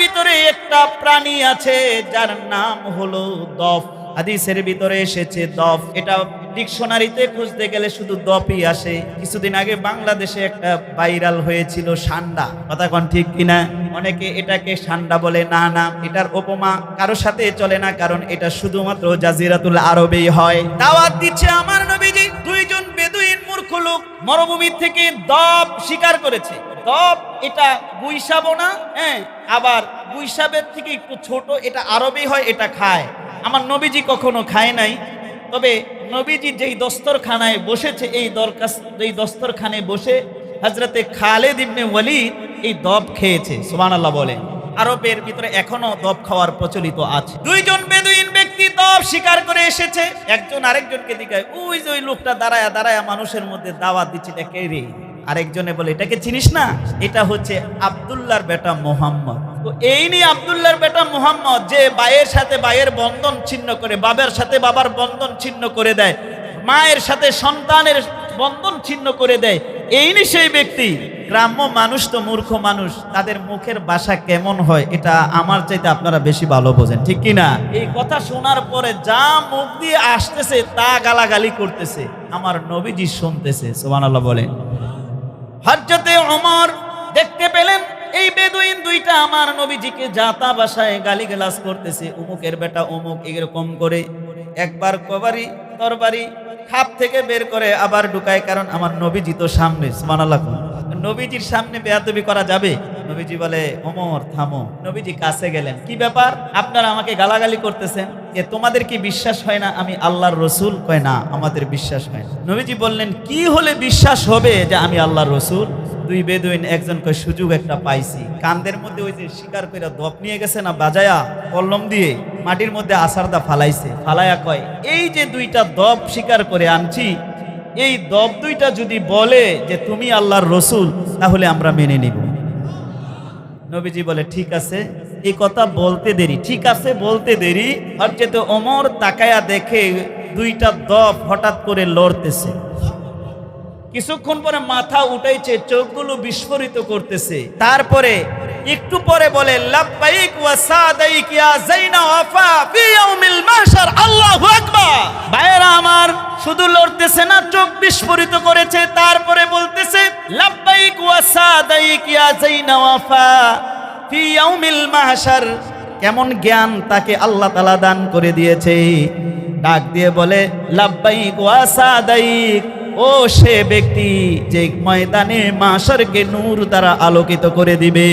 ভিতরে একটা প্রাণী আছে যার নাম হলো দফ। হাদিসের ভিতরে এসেছে দফ। এটা ডিকশনারিতে খুঁজতে গেলে শুধু দফই আসে। কিছুদিন আগে বাংলাদেশে একটা ভাইরাল হয়েছিল সান্ডা। কথা কোন ঠিক কিনা? অনেকে এটাকে সান্ডা বলে। না না, এটার উপমা কারো সাথে চলে না, কারণ এটা শুধুমাত্র জাজিরাতুল আরবেই হয়। দাওয়াত দিচ্ছে আমার নবীজি। দুইজন বেদুইন মূর্খ লোক মরুভূমি থেকে দফ শিকার করেছে। দফ এটা গুইসাবো না, হ্যাঁ, আবার গুইসাবের থেকে একটু ছোট, এটা আরবি হয়, এটা খায়। আমার নবীজি কখনো খায় নাই, তবে নবীজি যেই দস্তরখানায় বসেছে, এই দস্তরখানে বসে হযরতে খালিদ ইবনে ওয়ালিদ এই দব খেয়েছে। সুবহানাল্লাহ বলে। আরবের ভিতরে এখনো দব খাওয়ার প্রচলিত আছে। দুইজন বেদুইন ব্যক্তি দব শিকার করে এসেছে। একজন আরেকজনকে দিকে, ওই যে ওই লোকটা দাঁড়ায়া দাঁড়ায়া মানুষের মধ্যে দাওয়াত দিচ্ছে, এটা কে রে? আরেকজনে বলে, এটাকে চিনিস না? এটা হচ্ছে আব্দুল্লাহর বেটা মুহাম্মদ। তো এই নিয়ে আব্দুল্লাহর বেটা মুহাম্মদ যে ভাইয়ের সাথে ভাইয়ের বন্ধন ছিন্ন করে, বাবার সাথে বাবার বন্ধন ছিন্ন করে দেয়, মায়ের সাথে সন্তানের বন্ধন ছিন্ন করে দেয়, এই নিয়ে সেই ব্যক্তি। গ্রাম্য মানুষ তো মূর্খ মানুষ, তাদের মুখের ভাষা কেমন হয় এটা আমার চাইতে আপনারা বেশি ভালো বোঝেন, ঠিক কি না? এই কথা শোনার পরে যা মুখ দিয়ে আসতেছে তা গালাগালি করতেছে, আমার নবীজি শুনতেছে। সুবহানাল্লাহ বলেন। হযরতে ওমর দেখতে পেলেন এই বেদুইন দুইটা আমার নবীজিকে জাতা ভাষায় গালিগালাজ করতেছে। অমুকের বেটা অমুক, এরকম করে একবার কবারি তরবারি খাপ থেকে বের করে আবার ঢুকায়, কারণ আমার নবীজি তো সামনে। সুবহানাল্লাহ। নবীজির সামনে বেয়াদবি করা যাবে? নবীজি বলে, ওমর থামো। নবীজি কাছে গেলেন, কি ব্যাপার, আপনারা আমাকে গালাগালি করতেছেন, যে তোমাদের কি বিশ্বাস হয় না আমি আল্লাহর রসুল? কয় না, আমাদের বিশ্বাস হয় না। নবীজি বললেন, কি হলে বিশ্বাস হবে যে আমি আল্লাহর রসুল? দুই বেদুইন একজন কয়, সুযোগ একটা পাইছি। কান্দের মধ্যে ওই যে শিকার করে দপ নিয়ে গেছে না, বাজায়া কলম দিয়ে মাটির মধ্যে আসারদা ফালাইছে। ফালাইয়া কয়, এই যে দুইটা দপ শিকার করে আনছি, এই দপ দুইটা যদি বলে যে তুমি আল্লাহর রসুল, তাহলে আমরা মেনে নিব। নবীজি বলে, ঠিক আছে। এই কথা বলতে দেরি, ঠিক আছে বলতে দেরি, হযরত ওমর তাকায়া দেখে দুইটা দপ হঠাৎ করে লড়তেছে। কিছুক্ষণ পরে মাথা উঠাইছে, চোখগুলো বিস্ফোরিত করতেছে। তারপরে একটু পরে বলে, লাব্বাইক ওয়া সাদাইক ইয়া যাইনা ওয়াফা ফি ইয়াউমিল মাহশার। আল্লাহু আকবার। ভাইরা আমার, শুধু লড়তেছে না, চোখ বিস্ফোরিত করেছে। তারপরে বলতেছে, লাব্বাইক ওয়া সাদাইক ইয়া যাইনা ওয়াফা ফি ইয়াউমিল মাহশার। কেমন জ্ঞান তাকে আল্লাহ তাআলা দান করে দিয়েছে। ডাক দিয়ে বলে, লাব্বাইক ওয়া সাদাইক। ও সে ব্যক্তি যে ময়দানে মাশারকে নূর দ্বারা আলোকিত করে দিবে।